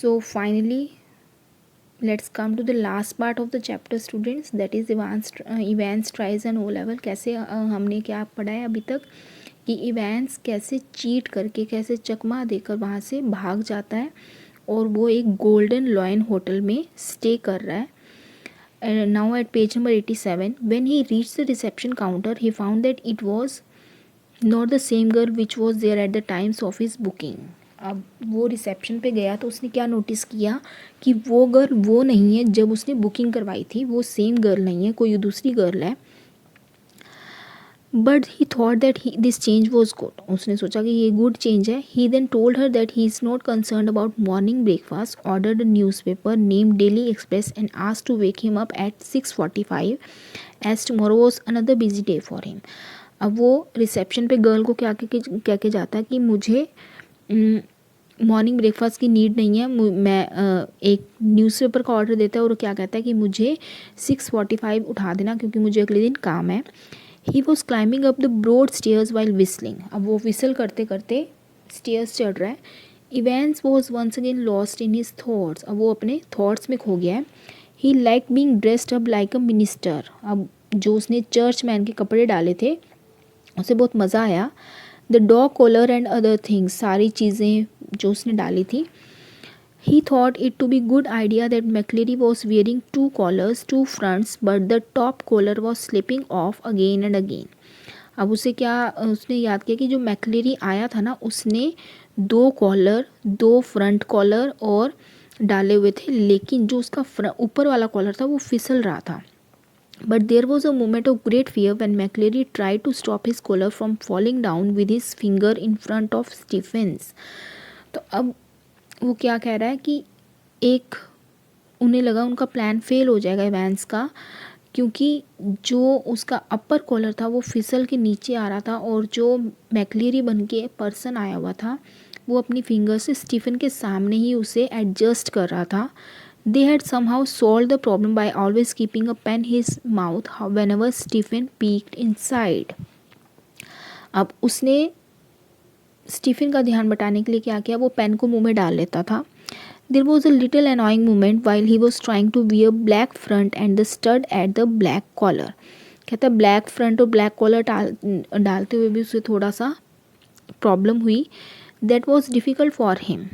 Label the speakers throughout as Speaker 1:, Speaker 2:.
Speaker 1: So finally let's come to the last part of the chapter students, that is Evans tries an O level. कैसे हमने क्या पढ़ा है अभी तक कि इवेंस कैसे चीट करके, कैसे चकमा देकर वहाँ से भाग जाता है और वो एक गोल्डन लॉयन होटल में स्टे कर रहा है. Now at page number 87, when he reach the reception counter he found that it was not the same girl which was there at the times of his booking. अब वो reception पे गया तो उसने क्या नोटिस किया कि वो गर्ल वो नहीं है जब उसने बुकिंग करवाई थी, वो सेम गर्ल नहीं है, कोई दूसरी गर्ल है. But he thought that this change was good. उसने सोचा कि ये गुड चेंज है. He then told her that he is not concern about morning breakfast, ordered a newspaper name Daily Express and asked to wake him up at 6:45 as tomorrow was another busy day for him. अब वो reception पे girl को क्या कह के जाता है कि मुझे मॉर्निंग ब्रेकफास्ट की नीड नहीं है. मैं एक न्यूज़पेपर का ऑर्डर देता है और क्या कहता है कि मुझे 6:45 उठा देना क्योंकि मुझे अगले दिन काम है. He was climbing up the broad stairs while whistling. अब वो विसल करते करते स्टेयर्स चढ़ रहा है. Evans was once again lost in his thoughts. अब वो अपने थॉट्स में खो गया है. He like being dressed up like a minister. अब जो उसने चर्च मैन के कपड़े डाले थे उसे बहुत मज़ा आया. The dog collar and other things, सारी चीज़ें जो उसने डाली थी. He thought it to be good idea that McLeary was wearing 2 collars 2 fronts but the top collar was slipping off again and again. अब उसने याद किया कि जो मैक्लेरी आया था ना उसने 2 कॉलर 2 फ्रंट कॉलर और डाले हुए थे, लेकिन जो उसका ऊपर वाला कॉलर था वो फिसल रहा था. But there was a moment of great fear when McCleary tried to stop his collar from falling down with his finger in front of Stephens. तो अब वो क्या कह रहा है कि उन्हें लगा उनका प्लान फेल हो जाएगा इवेंस का, क्योंकि जो उसका अपर कॉलर था वो फिसल के नीचे आ रहा था और जो मैक्लेरी बन के पर्सन आया हुआ था वो अपनी फिंगर से स्टीफन के सामने ही उसे एडजस्ट कर रहा था. They had somehow solved the problem by always keeping a pen in his mouth whenever Stephen peeked inside. अब उसने स्टीफन का ध्यान बटाने के लिए क्या किया, वो पेन को मुंह में डाल लेता था. There was a little annoying moment while he was trying to wear black front and the stud at the black collar. कहता है ब्लैक फ्रंट और ब्लैक कॉलर डालते हुए भी उसे थोड़ा सा प्रॉब्लम हुई. That was difficult for him.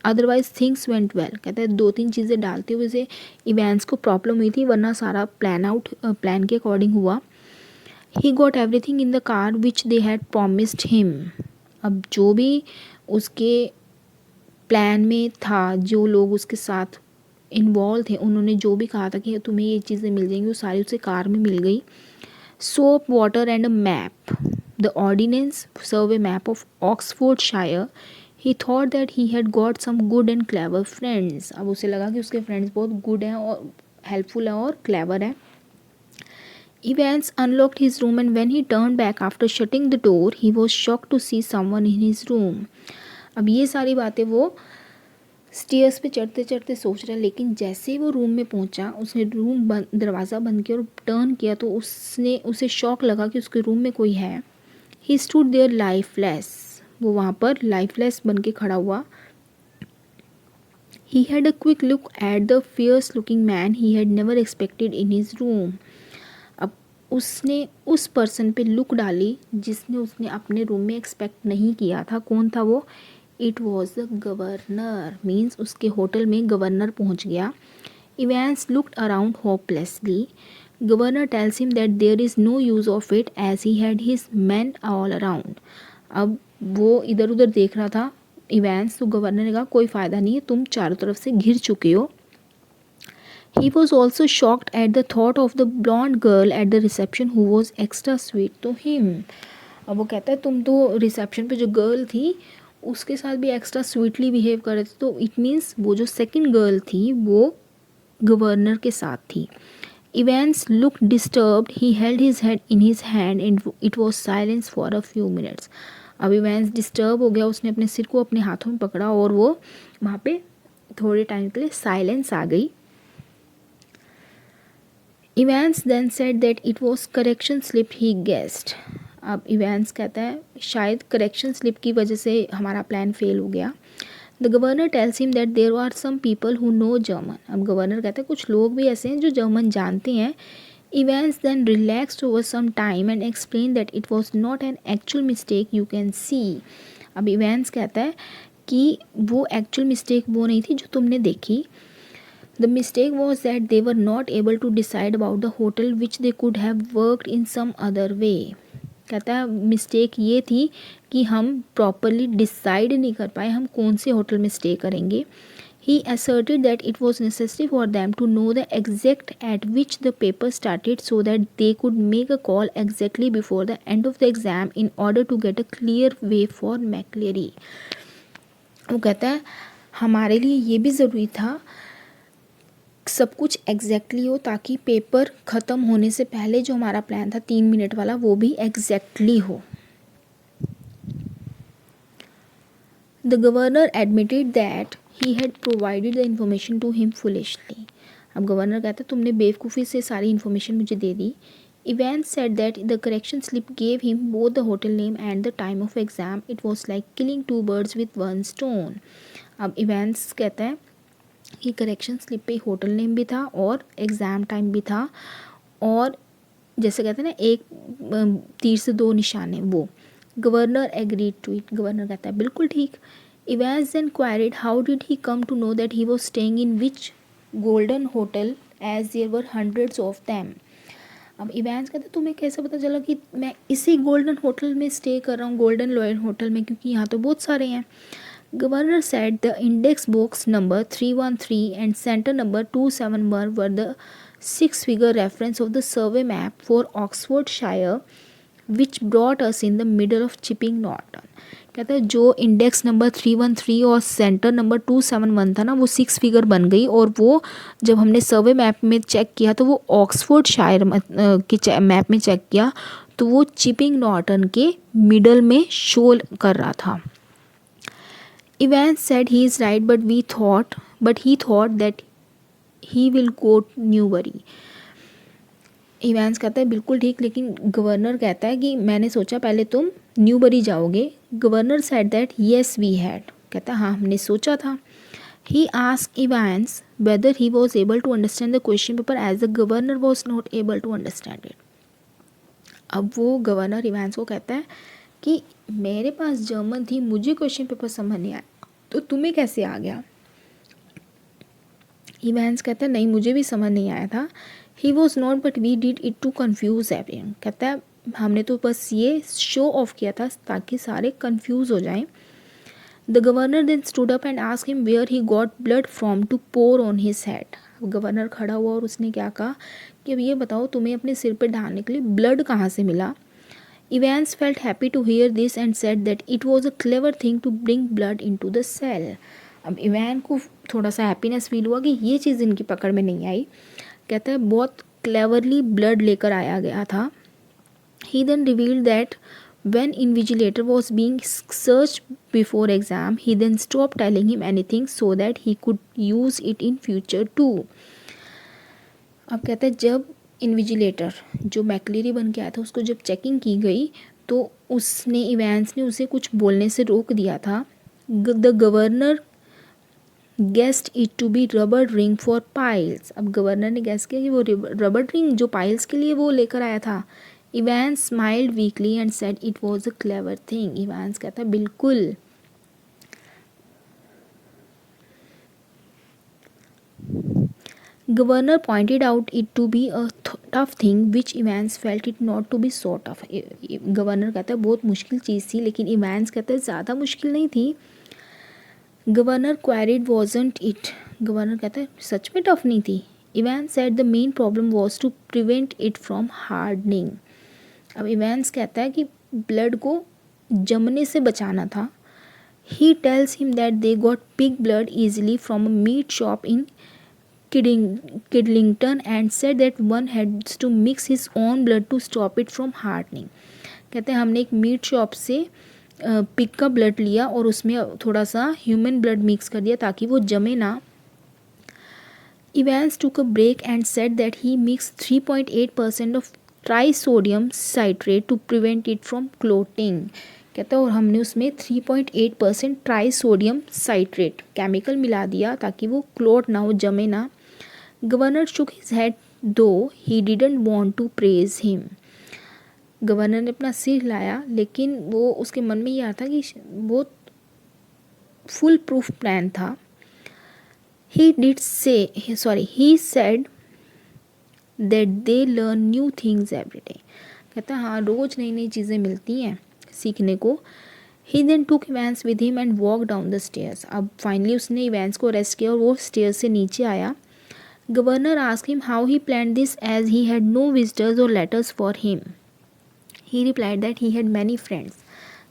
Speaker 1: Otherwise things went well. कहता है 2-3 चीज़ें डालते हुए से इवेंट्स को प्रॉब्लम हुई थी, वरना सारा प्लान के अकॉर्डिंग हुआ. He got everything in the car which they had promised him. अब जो भी उसके प्लान में था, जो लोग उसके साथ इन्वॉल्व थे, उन्होंने जो भी कहा था कि तुम्हें ये चीज़ें मिल जाएंगी, वो सारी उसे कार में मिल गई. Soap water and a map. The ordinance survey map of Oxfordshire. He thought that he had got some good and clever friends. अब उसे लगा कि उसके फ्रेंड्स बहुत गुड हैं और हेल्पफुल हैं और क्लेवर हैं. Evans unlocked his room and when he turned back after shutting the door, he was shocked to see someone in his room. अब ये सारी बातें वो स्टेयर्स पे चढ़ते चढ़ते सोच रहा है, लेकिन जैसे ही वो रूम में पहुंचा, उसने दरवाज़ा बंद किया और टर्न किया तो उसे शॉक लगा कि उसके रूम में कोई है. He stood there lifeless. वो वहाँ पर लाइफलेस बन के खड़ा हुआ. He had a quick look at the fierce looking man he had never expected in his room. अब उसने उस पर्सन पे लुक डाली जिसने उसने अपने रूम में एक्सपेक्ट नहीं किया था. कौन था वो? It was the governor. Means उसके होटल में गवर्नर पहुँच गया. Evans looked around hopelessly. Governor tells him that there is no use of it as he had his man all around. अब वो इधर उधर देख रहा था इवेंस, तो गवर्नर ने कहा कोई फ़ायदा नहीं है, तुम चारों तरफ से घिर चुके हो. He was also shocked at the thought of the blonde girl at the reception who was extra sweet to him. अब वो कहता है तुम तो रिसेप्शन पे जो गर्ल थी उसके साथ भी एक्स्ट्रा स्वीटली बिहेव कर रहे थे, तो इट मीन्स वो जो सेकेंड गर्ल थी वो गवर्नर के साथ थी. Evans looked disturbed. He held his head in his hand and it was silence for a few minutes. अब इवेंस डिस्टर्ब हो गया, उसने अपने सिर को अपने हाथों में पकड़ा और वो वहाँ पे थोड़े टाइम के लिए साइलेंस आ गई. Evans then said that it was correction slip he guessed. अब इवेंस कहता है शायद करेक्शन स्लिप की वजह से हमारा प्लान फेल हो गया. The governor tells him that there are some people who know German. अब गवर्नर कहता है कुछ लोग भी ऐसे हैं जो जर्मन जानते हैं. Evans then relaxed over some time and explained that it was not an actual mistake you can see. अब इवेंस कहता है कि वो एक्चुअल मिस्टेक वो नहीं थी जो तुमने देखी. The mistake was that they were not able to decide about the hotel which they could have worked in some other way. कहता है मिस्टेक ये थी कि हम प्रॉपरली डिसाइड नहीं कर पाए हम कौन से होटल में स्टे करेंगे. He asserted that it was necessary for them to know the exact at which the paper started so that they could make a call exactly before the end of the exam in order to get a clear way for McCleary. वो कहता है हमारे लिए ये भी ज़रूरी था सब कुछ एग्जैक्टली हो ताकि पेपर ख़त्म होने से पहले जो हमारा प्लान था 3 मिनट वाला वो भी एग्जैक्टली हो. The governor admitted that he had provided the information to him foolishly. अब गवर्नर कहता तुमने बेवकूफ़ी से सारी इन्फॉर्मेशन मुझे दे दी. Evans said that the correction slip gave him both the hotel name and the time of exam. It was like killing 2 birds with 1 stone. अब Evans कहता है कि करेक्शन स्लिप पे होटल नेम भी था और एग्ज़ाम टाइम भी था और जैसे कहते हैं ना एक तीर से 2 निशाने वो. Governor agreed to it. Governor कहता है बिल्कुल ठीक. Evans then queried how did he come to know that he was staying in which golden hotel as there were hundreds of them. अब इवेंस कहते तुम्हें कैसे पता चला कि मैं इसी गोल्डन होटल में स्टे कर रहा हूँ गोल्डन लॉयल होटल में क्योंकि यहाँ तो बहुत सारे हैं. Governor said the index box number 313 and center number 271 were the 6-figure reference of the survey map for Oxfordshire which brought us in the middle of Chipping Norton. कहता है जो इंडेक्स नंबर 313 और सेंटर नंबर 271 था ना वो 6 figure बन गई और वो जब हमने सर्वे मैप में चेक किया तो वो ऑक्सफोर्डशायर के मैप में चेक किया तो वो चिपिंग नॉर्टन के मिडल में शो कर रहा था. Evans said he is right but he thought that he will go Newbury. Evans कहता है बिल्कुल ठीक लेकिन गवर्नर कहता है कि मैंने सोचा पहले तुम न्यूबरी जाओगे. Governor said that yes we had. कहता है हाँ हमने सोचा था. He asked Evans whether he was able to understand the question paper as the governor was not able to understand it. अब वो गवर्नर इवेंस को कहता है कि मेरे पास जर्मन थी मुझे क्वेश्चन पेपर समझ नहीं आया तो तुम्हें कैसे आ गया. इवेंस कहता है नहीं मुझे भी समझ नहीं आया था. He was not but we did it to confuse everyone. कहता है हमने तो बस ये शो ऑफ किया था ताकि सारे कंफ्यूज हो जाएं. The governor then stood up and asked him where he got blood from to pour on his head. Governor खड़ा हुआ और उसने क्या कहा कि अब ये बताओ तुम्हें अपने सिर पे ढालने के लिए ब्लड कहाँ से मिला. Evans felt happy to hear this and said that it was a clever thing to bring blood into the cell. अब इवैन को थोड़ा सा हैप्पीनेस फील हुआ कि ये चीज़ इनकी पकड़ में नहीं आई. कहता है बहुत क्लेवरली ब्लड लेकर आया गया था. He then revealed that when invigilator was being search before exam he then stop telling him anything so that he could use it in future too. अब कहता है जब इन्विजिलेटर जो मैकलेरी बन के आया था उसको जब चेकिंग की गई तो उसने इवेंस ने उसे कुछ बोलने से रोक दिया था. The governor guessed it to be rubber ring for piles. अब गवर्नर ने गेस किया कि वो रबर रिंग जो पाइल्स के लिए वो लेकर आया था. Evans smiled weakly and said it was a clever thing. Evans कहता बिल्कुल. Governor pointed out it to be a tough thing which Evans felt it not to be so tough. Governor कहता है बहुत मुश्किल चीज़ थी लेकिन इवेंस कहता है ज़्यादा मुश्किल नहीं थी. Governor queried wasn't it. Governor कहता है सच में टफ नहीं थी. Evans said the main problem was to prevent it from hardening. अब इवेंस कहता है कि ब्लड को जमने से बचाना था. He tells him that they got pig blood easily from a meat shop in Kidlington and said that one has to mix his own blood to stop it from hardening. कहते हैं हमने एक meat shop से pig का blood लिया और उसमें थोड़ा सा ह्यूमन ब्लड मिक्स कर दिया ताकि वो जमे ना. Evans took a break and said that he mixed 3.8% of trisodium citrate to prevent it from clotting. कहता है और हमने उसमें 3.8% ट्राई सोडियम साइट्रेट केमिकल मिला दिया ताकि वो क्लोट ना हो, जमे ना। Governor Shuk his head though he didn't want to praise him. Governor ने अपना सिर हिलाया लेकिन वो उसके मन में ये आ था कि वो फुल प्रूफ प्लान था। he said that they learn new things every day। कहता हाँ रोज़ नई नई चीज़ें मिलती हैं सीखने को। He then took Evans with him and walked down the stairs। अब फाइनली उसने इवेंस को अरेस्ट किया और वो स्टेयर से नीचे आया। Governor asked him how he planned this as he had no visitors or letters for him। He replied that he had many friends।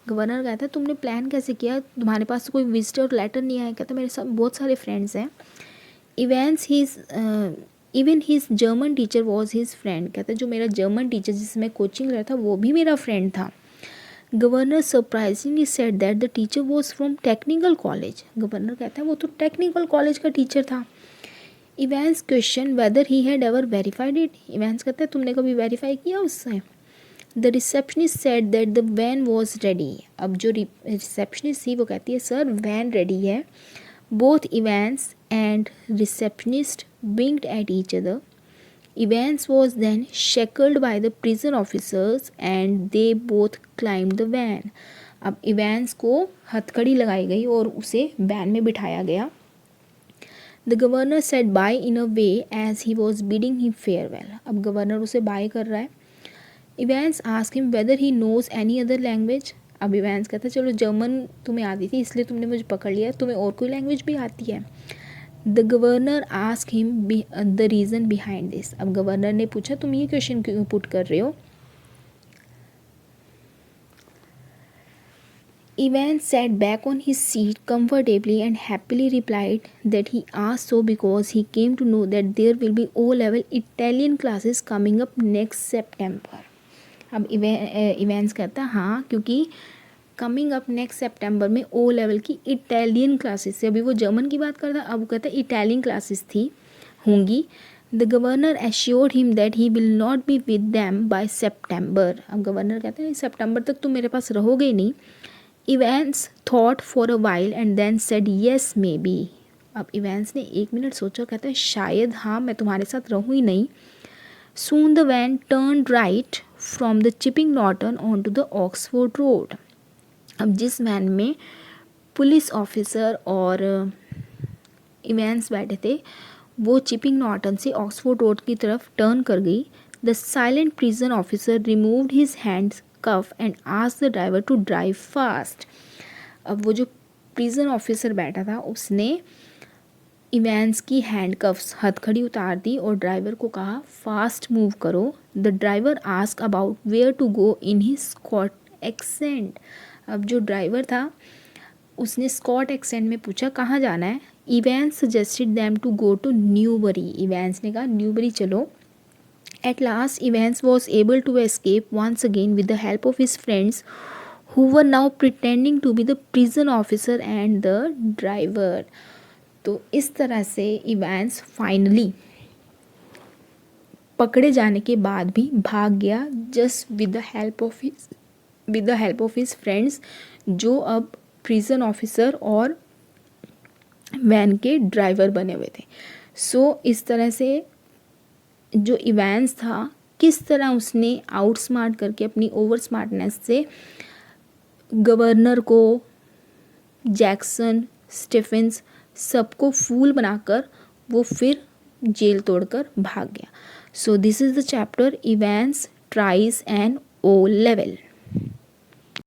Speaker 1: Governor कहता है तुमने प्लान कैसे किया, तुम्हारे पास कोई विजिटर और लेटर नहीं आया। कहता मेरे साथ बहुत सारे फ्रेंड्स हैं। Even his German teacher was his friend. कहता है जो मेरा जर्मन टीचर जिसमें कोचिंग रहा था वो भी मेरा फ्रेंड था। Governor surprisingly said that the teacher was from technical college. Governor कहता है वो तो टेक्निकल कॉलेज का टीचर था। Evans question whether he had ever verified it. Evans कहता है तुमने कभी वेरीफाई किया उससे। The receptionist said that the van was ready. अब जो रिसेप्शनिस्ट थी वो कहती है सर वैन रेडी है। Both Evans and receptionist winked at each other. Evans was then shackled by the prison officers and they both climbed the van. अब Evans को हथकड़ी लगाई गई और उसे वैन में बिठाया गया। The governor said bye in a way as he was bidding him farewell. अब गवर्नर उसे बाय कर रहा है। Evans ask him whether he knows any other language. अब इवेंस कहता है चलो जर्मन तुम्हें आती थी इसलिए तुमने मुझे पकड़ लिया, तुम्हें और कोई लैंग्वेज भी आती है। The governor ask him the reason behind this. अब गवर्नर ने पूछा तुम ये क्वेश्चन क्यों पुट कर रहे हो। Evans sat back on his seat comfortably and happily replied that he asked so because he came to know that there will be O-level Italian classes coming up next September। अब Evans कहता हाँ क्योंकि coming up next September में O level की Italian classes थी। अभी वो German की बात करता, अब वो कहता है इटालियन क्लासेस थी होंगी। The governor assured him that he will not be with them by September. अब गवर्नर कहते हैं सितंबर तक तुम मेरे पास रहोगे ही नहीं। Evans thought for a while and then said yes maybe. अब इवेंस ने 1 मिनट सोचा, कहता है शायद हाँ मैं तुम्हारे साथ रहूँ ही नहीं। Soon the van turned right from the Chipping Norton onto the Oxford Road। अब जिस वैन में पुलिस ऑफिसर और इवेंस बैठे थे वो चिपिंग नॉर्टन से ऑक्सफोर्ड रोड की तरफ टर्न कर गई। The silent prison officer removed his hands cuff and asked the driver to drive fast. अब वो जो प्रिजन ऑफिसर बैठा था उसने इवेंस की हैंडकफ्स हथकड़ी उतार दी और ड्राइवर को कहा फास्ट मूव करो। The driver ask about where to go in his Scot accent. अब जो ड्राइवर था उसने स्कॉट एक्सेंट में पूछा कहाँ जाना है। Evans suggested them to go to Newbury. Evans ने कहा न्यूबरी चलो। At last Evans was able to escape once again with the help of his friends who were now pretending to be the prison officer and the driver. तो इस तरह से Evans finally पकड़े जाने के बाद भी भाग गया just with the help of his friends जो अब प्रिजन ऑफिसर और वैन के ड्राइवर बने हुए थे। सो इस तरह से जो इवेंस था किस तरह उसने आउटस्मार्ट करके अपनी ओवर स्मार्टनेस से गवर्नर को, जैक्सन, स्टीफेंस सबको फूल बनाकर वो फिर जेल तोड़कर भाग गया। So this is the chapter Evans tries an O level.